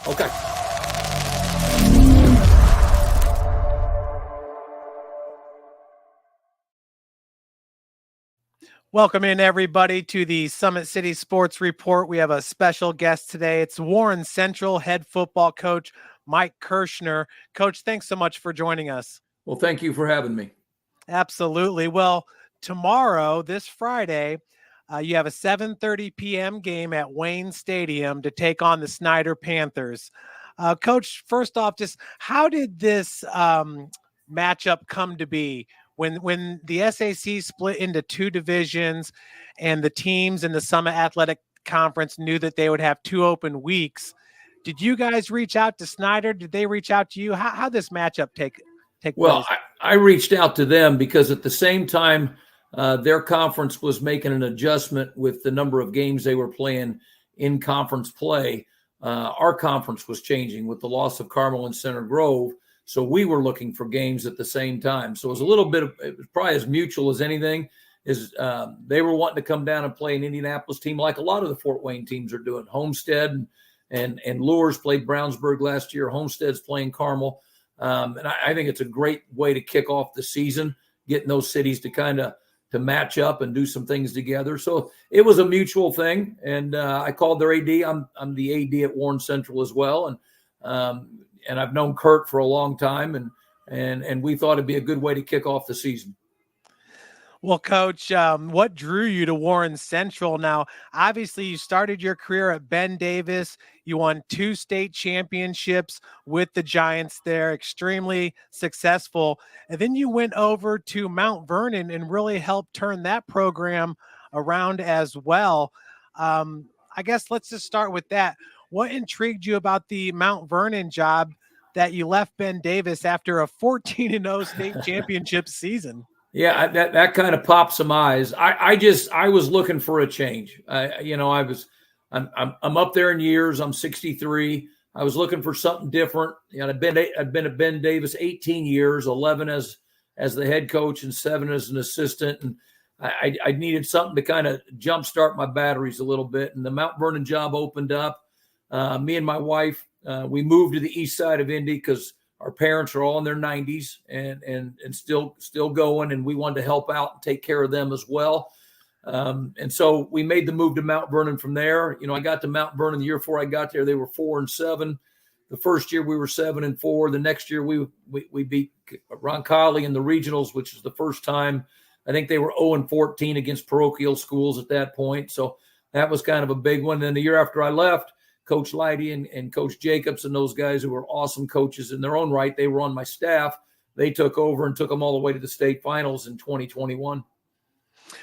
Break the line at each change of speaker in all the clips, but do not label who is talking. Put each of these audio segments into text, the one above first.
Okay.
Welcome in, everybody, to the Summit City Sports Report. We have a special guest today. It's Warren Central head football coach Mike Kirschner. Coach, thanks so much for joining us.
Well, thank you for having me.
Absolutely. Well, tomorrow, this Friday, you have a 7:30 p.m. game at Wayne Stadium to take on the Snider Panthers. Coach, first off, just how did this matchup come to be? When the SAC split into two divisions and the teams in the Summit Athletic Conference knew that they would have two open weeks, did you guys reach out to Snider? Did they reach out to you? How this matchup take
Well,
place?
I reached out to them because at the same time, their conference was making an adjustment with the number of games they were playing in conference play. Our conference was changing with the loss of Carmel and Center Grove. So we were looking for games at the same time. So it was a little bit of, it was probably as mutual as anything, is they were wanting to come down and play an Indianapolis team like a lot of the Fort Wayne teams are doing. Homestead and Lures played Brownsburg last year. Homestead's playing Carmel. And I think it's a great way to kick off the season, getting those cities to kind of to match up and do some things together. So it was a mutual thing. And I called their AD. I'm the AD at Warren Central as well. And I've known Kurt for a long time, and we thought it'd be a good way to kick off the season.
Well, Coach, what drew you to Warren Central? Now, obviously, you started your career at Ben Davis. You won 2 state championships with the Giants there, extremely successful. And then you went over to Mount Vernon and really helped turn that program around as well. I guess let's just start with that. What intrigued you about the Mount Vernon job that you left Ben Davis after a 14-0 state championship season?
Yeah, that kind of popped some eyes. I was looking for a change. I'm up there in years. I'm 63. I was looking for something different. You know, I'd been at Ben Davis 18 years, 11 as the head coach and 7 as an assistant, and I needed something to kind of jumpstart my batteries a little bit. And the Mount Vernon job opened up. Me and my wife, we moved to the east side of Indy because our parents are all in their 90s and still going, and we wanted to help out and take care of them as well. And so we made the move to Mount Vernon from there. You know, I got to Mount Vernon the year before I got there. They were 4-7. The first year we were 7-4. The next year we beat Roncalli in the regionals, which is the first time. I think they were 0-14 against parochial schools at that point. So that was kind of a big one. Then the year after I left, Coach Leidy and Coach Jacobs and those guys who were awesome coaches in their own right, they were on my staff. They took over and took them all the way to the state finals in 2021.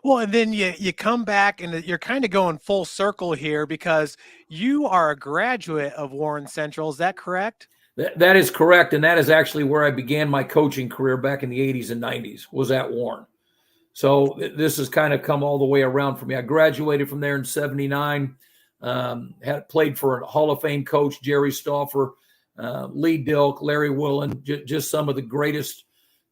Well, and then you come back and you're kind of going full circle here because you are a graduate of Warren Central. Is that correct?
That is correct. And that is actually where I began my coaching career back in the 80s and 90s, was at Warren. So this has kind of come all the way around for me. I graduated from there in 79. Had played for a Hall of Fame coach, Jerry Stauffer, Lee Dilk, Larry Willen, just some of the greatest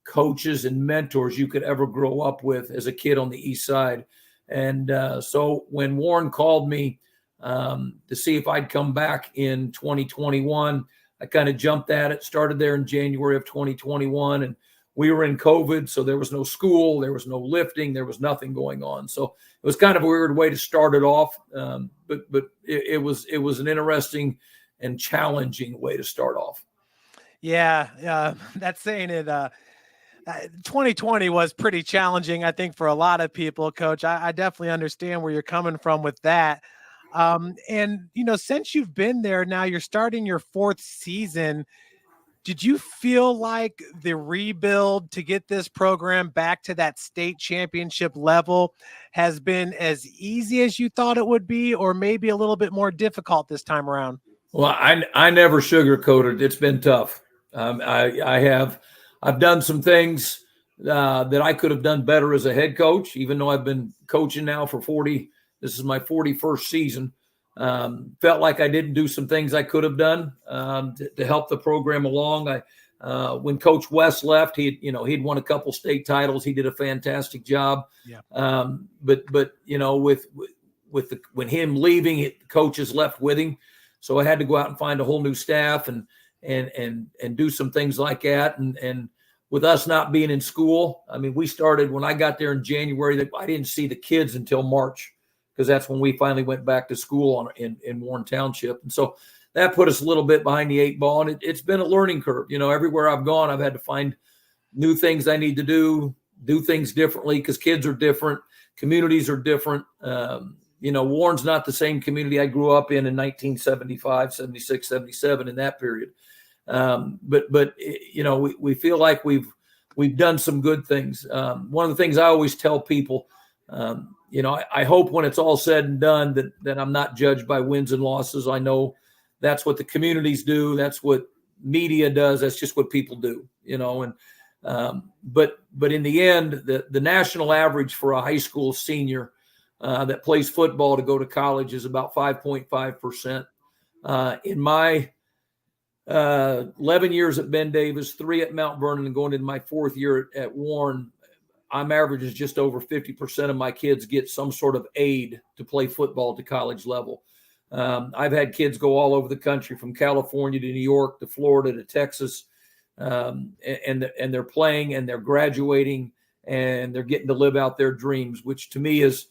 coaches and mentors you could ever grow up with as a kid on the east side. And so when Warren called me to see if I'd come back in 2021, I kind of jumped at it, started there in January of 2021, and we were in COVID, so there was no school, there was no lifting, there was nothing going on. So it was kind of a weird way to start it off, but it was an interesting and challenging way to start off.
Yeah, that's saying it. 2020 was pretty challenging, I think, for a lot of people, Coach. I definitely understand where you're coming from with that. And, you know, since you've been there now, you're starting your 4th season. Did you feel like the rebuild to get this program back to that state championship level has been as easy as you thought it would be, or maybe a little bit more difficult this time around?
Well, I never sugarcoated. It's been tough. I've done some things that I could have done better as a head coach, even though I've been coaching now for 40. This is my 41st season. Felt like I didn't do some things I could have done to help the program along. When Coach West left, he'd won a couple state titles. He did a fantastic job.
Yeah.
But you know, with when him leaving, the coaches left with him. So I had to go out and find a whole new staff and do some things like that. And with us not being in school, I mean, we started when I got there in January. I didn't see the kids until March, because that's when we finally went back to school in Warren Township. And so that put us a little bit behind the 8 ball. And it's been a learning curve. You know, everywhere I've gone, I've had to find new things I need to do things differently, because kids are different, communities are different. You know, Warren's not the same community I grew up in 1975, 76, 77, in that period. But you know, we feel like we've done some good things. One of the things I always tell people, you know, I hope when it's all said and done that I'm not judged by wins and losses. I know that's what the communities do. That's what media does. That's just what people do, you know. And but in the end, the national average for a high school senior that plays football to go to college is about 5.5%. In my 11 years at Ben Davis, 3 at Mount Vernon, and going into my 4th year at Warren, I'm averaging just over 50% of my kids get some sort of aid to play football at the college level. I've had kids go all over the country, from California to New York to Florida to Texas, and they're playing and they're graduating and they're getting to live out their dreams, which to me is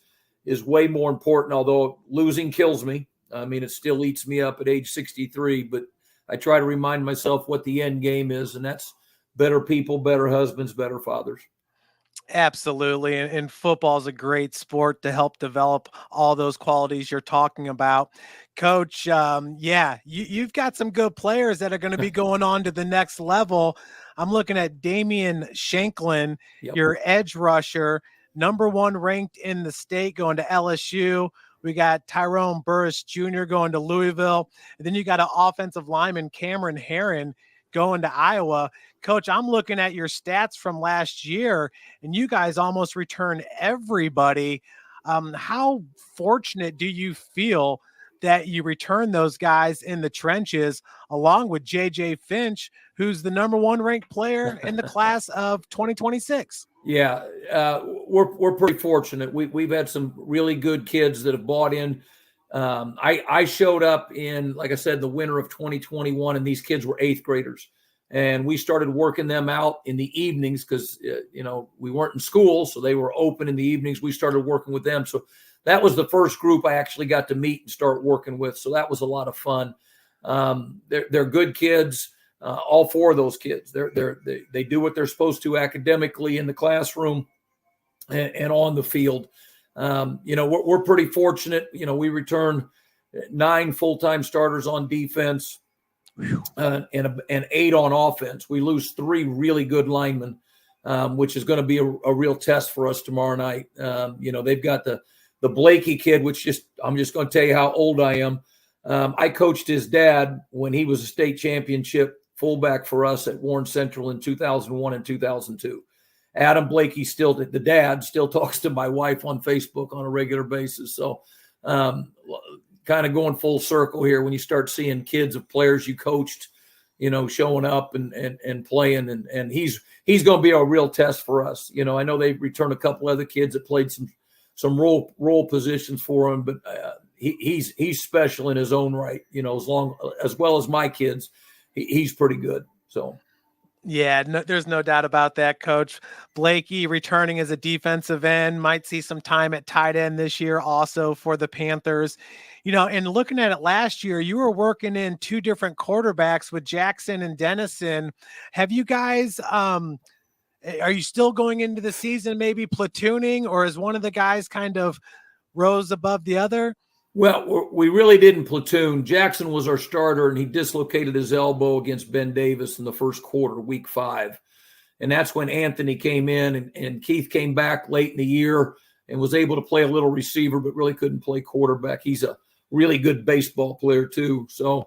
way more important. Although losing kills me, I mean, it still eats me up at age 63. But I try to remind myself what the end game is, and that's better people, better husbands, better fathers.
Absolutely. And football is a great sport to help develop all those qualities you're talking about. Coach, yeah, you've got some good players that are going to be going on to the next level. I'm looking at Damian Shanklin,
Yep.
your edge rusher, #1 ranked in the state, going to LSU. We got Tyrone Burris Jr. going to Louisville. And then you got an offensive lineman, Cameron Herron, going to Iowa. Coach, I'm looking at your stats from last year, and you guys almost returned everybody. How fortunate do you feel that you return those guys in the trenches, along with JJ Finch, who's the #1 ranked player in the class of 2026?
Yeah, we're pretty fortunate. We've had some really good kids that have bought in. I showed up in, like I said, the winter of 2021, and these kids were 8th graders. And we started working them out in the evenings because, you know, we weren't in school, so they were open in the evenings. We started working with them. So that was the first group I actually got to meet and start working with. So that was a lot of fun. They're good kids. All 4 of those kids, they do what they're supposed to academically in the classroom and on the field. You know, we're pretty fortunate. You know, we return 9 full-time starters on defense. And 8 on offense. We lose 3 really good linemen, which is going to be a real test for us tomorrow night. You know, they've got the Blakey kid, which I'm just going to tell you how old I am. I coached his dad when he was a state championship fullback for us at Warren Central in 2001 and 2002. Adam Blakey, the dad, still talks to my wife on Facebook on a regular basis. So, kind of going full circle here when you start seeing kids of players you coached, you know, showing up and playing, and he's going to be a real test for us. You know, I know they returned a couple other kids that played some role positions for him, but he's special in his own right. You know, as well as my kids, he's pretty good. So.
Yeah, there's no doubt about that, Coach. Blakey returning as a defensive end, might see some time at tight end this year also for the Panthers. You know, and looking at it last year, you were working in 2 different quarterbacks with Jackson and Dennison. Have you guys, are you still going into the season maybe platooning, or is one of the guys kind of rose above the other?
Well, we really didn't platoon. Jackson was our starter, and he dislocated his elbow against Ben Davis in the first quarter, week 5. And that's when Anthony came in, and Keith came back late in the year and was able to play a little receiver, but really couldn't play quarterback. He's a really good baseball player too. So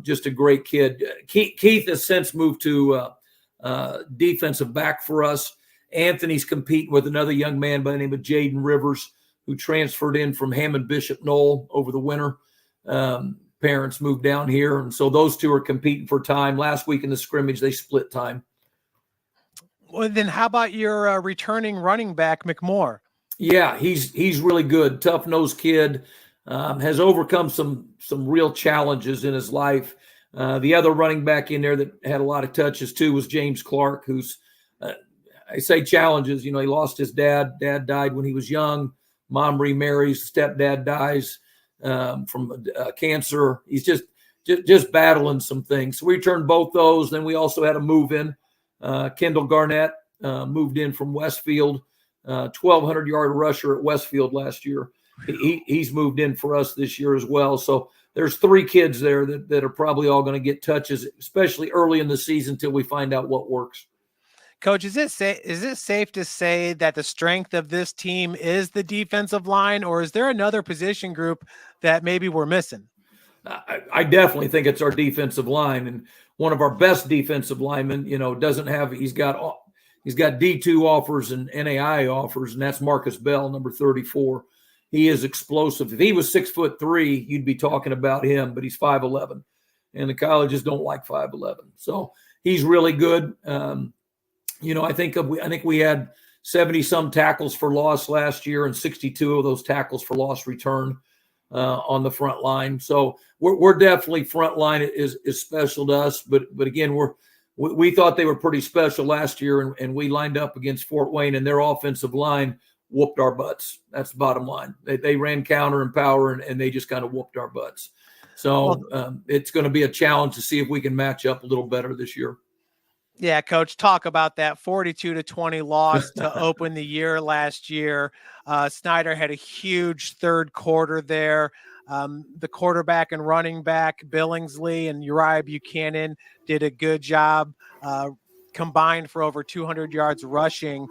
just a great kid. Keith has since moved to defensive back for us. Anthony's competing with another young man by the name of Jaden Rivers, who transferred in from Hammond Bishop Knoll over the winter. Parents moved down here, and so those 2 are competing for time. Last week in the scrimmage, they split time.
Well, then how about your returning running back, McMoore?
Yeah, he's really good, tough-nosed kid. has overcome some real challenges in his life. The other running back in there that had a lot of touches too was James Clark, who's I say challenges. He lost his dad. Dad died when he was young. Mom remarries. Stepdad dies from cancer. He's just battling some things. So we returned both those. Then we also had a move in. Kendall Garnett moved in from Westfield, 1,200-yard rusher at Westfield last year. He's moved in for us this year as well. So there's 3 kids there that are probably all going to get touches, especially early in the season till we find out what works.
Coach, is it safe to say that the strength of this team is the defensive line, or is there another position group that maybe we're missing?
I definitely think it's our defensive line, and one of our best defensive linemen. Doesn't have he's got D2 offers and NAI offers, and that's Marcus Bell, number 34. He is explosive. If he was 6'3", you'd be talking about him, but he's 5'11", and the colleges don't like 5'11". So he's really good. I think we had 70-some tackles for loss last year, and 62 of those tackles for loss return on the front line. So we're definitely front line is special to us. But again, we thought they were pretty special last year, and we lined up against Fort Wayne, and their offensive line whooped our butts. That's the bottom line. They ran counter and power, and they just kind of whooped our butts. So it's going to be a challenge to see if we can match up a little better this year.
Yeah, Coach, talk about that 42-20 loss to open the year last year. Snider had a huge third quarter there. The quarterback and running back, Billingsley and Uriah Buchanan, did a good job, combined for over 200 yards rushing.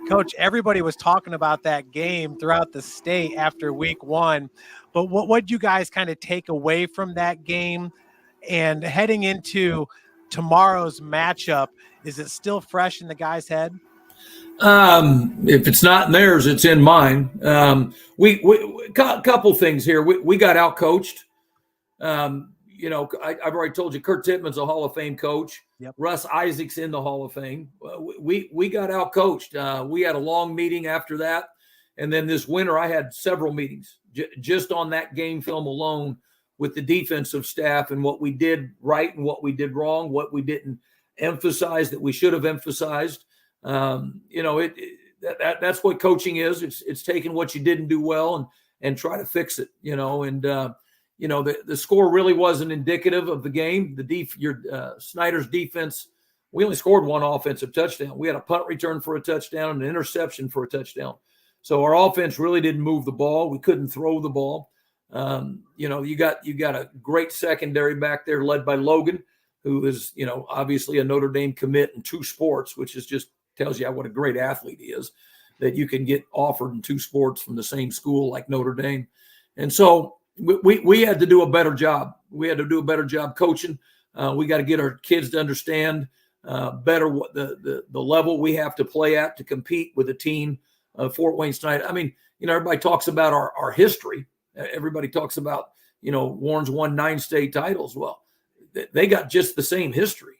Coach, everybody was talking about that game throughout the state after week 1. But what did you guys kind of take away from that game? And heading into tomorrow's matchup, is it still fresh in the guy's head?
If it's not in theirs, it's in mine. We couple things here. We got out coached. I've already told you, Kurt Tittman's a Hall of Fame coach.
Yep.
Russ Isaac's in the Hall of Fame. We got out coached. We had a long meeting after that, and then this winter I had several meetings just on that game film alone with the defensive staff and what we did right and what we did wrong, what we didn't emphasize that we should have emphasized. That's what coaching is. It's taking what you didn't do well and try to fix it. The score really wasn't indicative of the game. Snider's defense, we only scored 1 offensive touchdown. We had a punt return for a touchdown and an interception for a touchdown. So our offense really didn't move the ball. We couldn't throw the ball. You got a great secondary back there led by Logan, who is, obviously a Notre Dame commit in 2 sports, which is just tells you what a great athlete he is, that you can get offered in 2 sports from the same school like Notre Dame. And so we had to do a better job. We had to do a better job coaching. We got to get our kids to understand better what the level we have to play at to compete with a team of Fort Wayne Snider. I mean, everybody talks about our history. Everybody talks about, Warren's won 9 state titles. Well, they got just the same history.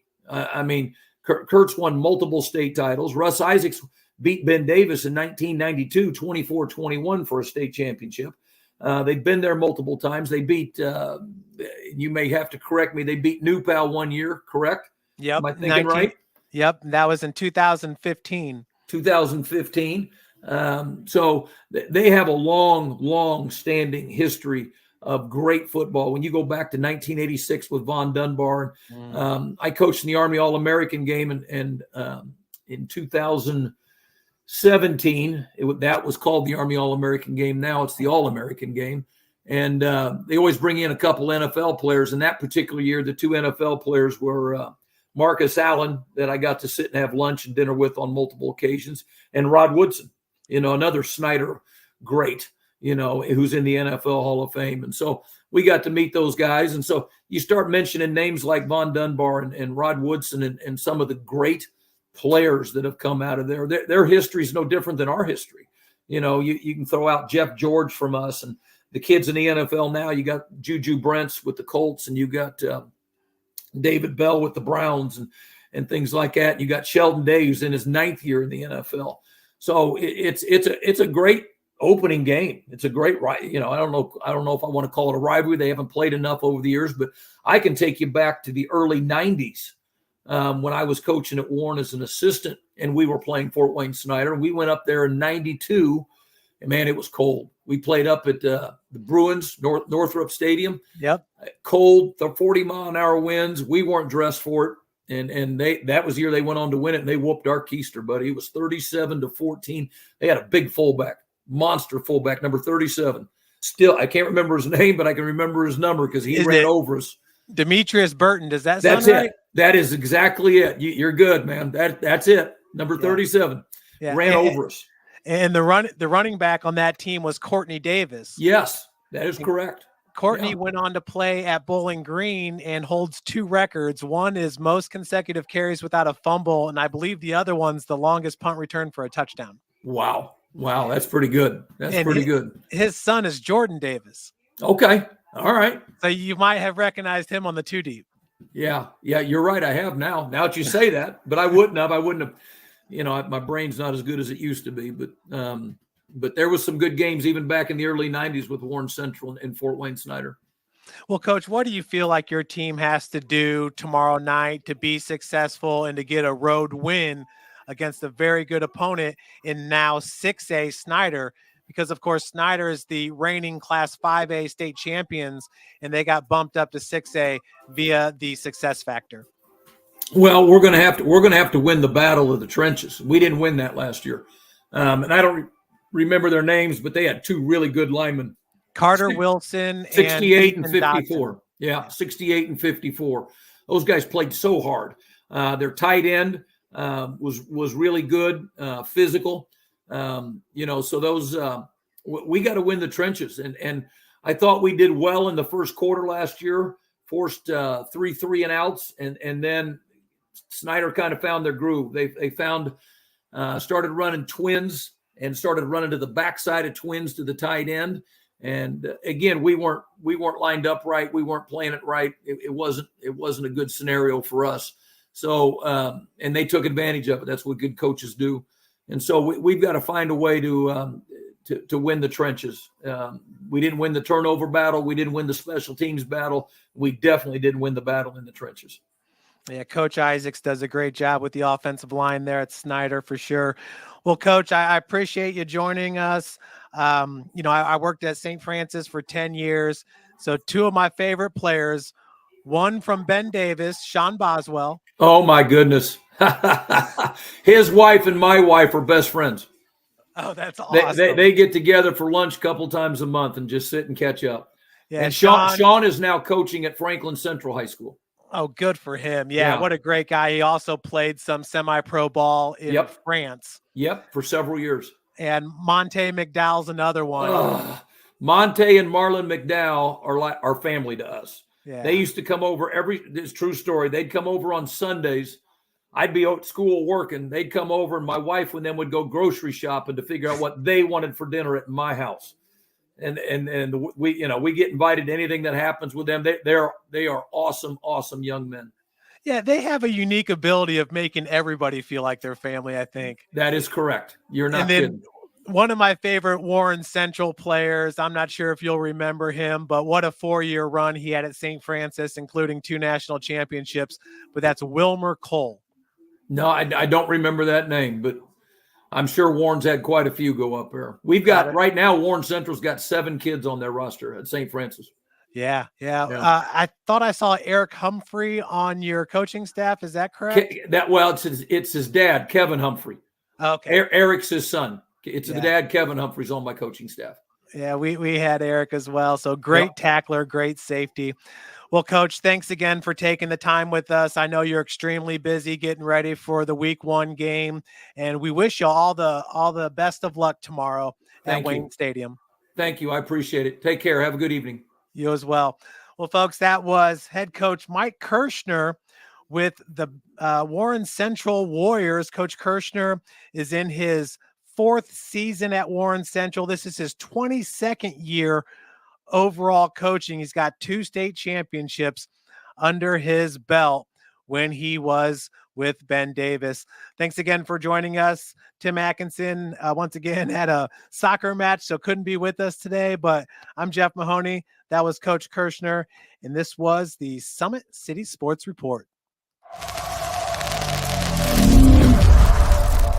Kurt's won multiple state titles. Russ Isaacs beat Ben Davis in 1992, 24-21 for a state championship. They've been there multiple times. They beat, you may have to correct me, they beat New Pal 1 year, correct?
Yep.
Am I thinking right?
Yep. That was in 2015.
2015. So they have a long standing history of great football. When you go back to 1986 with Von Dunbar, I coached in the Army All-American game, and in 2017, that was called the Army All-American game. Now it's the All-American game. And they always bring in a couple NFL players. In that particular year, the 2 NFL players were Marcus Allen, that I got to sit and have lunch and dinner with on multiple occasions, and Rod Woodson, another Snider great, who's in the NFL Hall of Fame. And so we got to meet those guys. And so you start mentioning names like Von Dunbar and Rod Woodson and some of the great players that have come out of there. Their history is no different than our history. You can throw out Jeff George from us, and the kids in the NFL now. You got Juju Brents with the Colts, and you got David Bell with the Browns and things like that. And you got Sheldon Day, who's in his 9th year in the NFL. So it's a great opening game. It's a great, you know, I don't know if I want to call it a rivalry. They haven't played enough over the years, but I can take you back to the early 90s when I was coaching at Warren as an assistant, and we were playing Fort Wayne Snider. We went up there in 92, and man, it was cold. We played up at the Bruins, Northrop Stadium.
Yep.
Cold, the 40-mile-an-hour winds. We weren't dressed for it. And that was the year they went on to win it, and they whooped our Keister, buddy. It was 37-14. They had a big fullback, monster fullback, number 37. Still, I can't remember his name, but I can remember his number because he ran over us.
Demetrius Burton, does that
sound
right? That's
it. That is exactly it. You're good, man. That's it. Number 37 ran over us.
And the running back on that team was Courtney Davis.
Yes, that is correct.
Courtney went on to play at Bowling Green and holds 2 records. One is most consecutive carries without a fumble, and I believe the other one's the longest punt return for a touchdown.
Wow, that's pretty good. Good.
His son is Jordan Davis.
Okay, all right.
So you might have recognized him on the 2 deep.
Yeah, you're right. I have now that you say that, but I wouldn't have. You know, my brain's not as good as it used to be, but there was some good games even back in the early 90s with Warren Central and Fort Wayne Snider.
Well, Coach, what do you feel like your team has to do tomorrow night to be successful and to get a road win against a very good opponent in now 6A Snider? Because, of course, Snider is the reigning Class 5A state champions, and they got bumped up to 6A via the success factor.
Well, we're going to have to win the battle of the trenches. We didn't win that last year, and I don't remember their names, but they had 2 really good linemen.
Carter Wilson,
68 and 54.
Dodson.
Yeah, 68 and 54. Those guys played so hard. Their tight end was really good, physical. You know, so those we got to win the trenches, and I thought we did well in the first quarter last year. Forced 3 3-and-outs, and then Snider kind of found their groove. They found started running twins and started running to the backside of twins to the tight end. And again, we weren't lined up right. We weren't playing it right. It wasn't a good scenario for us. So and they took advantage of it. That's what good coaches do. And so we've got to find a way to win the trenches. We didn't win the turnover battle. We didn't win the special teams battle. We definitely didn't win the battle in the trenches.
Yeah, Coach Isaacs does a great job with the offensive line there at Snider for sure. Well, Coach, I appreciate you joining us. You know, I worked at St. Francis for 10 years. So 2 of my favorite players, one from Ben Davis, Sean Boswell.
Oh, my goodness. His wife and my wife are best friends.
Oh, that's awesome.
They get together for lunch a couple times a month and just sit and catch up.
Yeah,
and Sean is now coaching at Franklin Central High School.
Oh, good for him. Yeah, what a great guy. He also played some semi-pro ball in France.
Yep, for several years.
And Monte McDowell's another one.
Monte and Marlon McDowell are family to us.
Yeah.
They used to come over this true story. They'd come over on Sundays. I'd be at school working. They'd come over, and my wife and them would go grocery shopping to figure out what they wanted for dinner at my house. And we get invited to anything that happens with them. They are awesome young men.
Yeah, they have a unique ability of making everybody feel like their family, I think.
That is correct. You're not kidding.
One of my favorite Warren Central players, I'm not sure if you'll remember him, but what a 4-year run he had at St. Francis, including 2 national championships. But that's Wilmer Cole.
No, I don't remember that name, but I'm sure Warren's had quite a few go up there. We've got right now, Warren Central's got 7 kids on their roster at St. Francis.
Yeah. I thought I saw Eric Humphrey on your coaching staff. Is that correct?
It's his dad, Kevin Humphrey.
Okay.
Eric's his son. It's the dad, Kevin Humphrey's on my coaching staff.
Yeah, we had Eric as well. So great tackler, great safety. Well, Coach, thanks again for taking the time with us. I know you're extremely busy getting ready for the week 1 game, and we wish you all the best of luck tomorrow at Wayne Stadium.
Thank you. I appreciate it. Take care. Have a good evening.
You as well. Well, folks, that was head coach Mike Kirschner with the Warren Central Warriors. Coach Kirschner is in his 4th season at Warren Central. This is his 22nd year overall coaching. He's got 2 state championships under his belt when he was with Ben Davis. Thanks again for joining us. Tim Atkinson, once again, had a soccer match, so couldn't be with us today, but I'm Jeff Mahoney. That was Coach Kirschner, and this was the Summit City Sports Report.